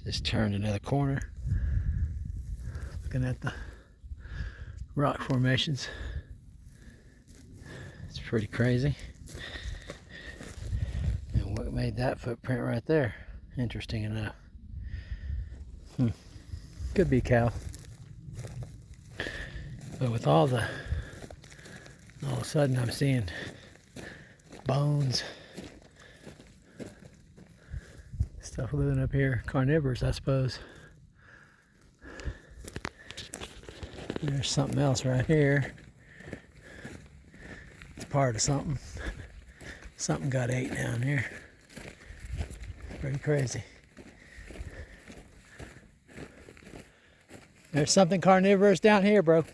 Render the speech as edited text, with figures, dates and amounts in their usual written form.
Just turned another corner. Looking at the rock formations. It's pretty crazy. And what made that footprint right there? Interesting enough. Could be cow. But with all of a sudden I'm seeing bones. Stuff living up here. Carnivorous, I suppose. There's something else right here. It's part of something. Something got ate down here. Pretty crazy. There's something carnivorous down here, bro.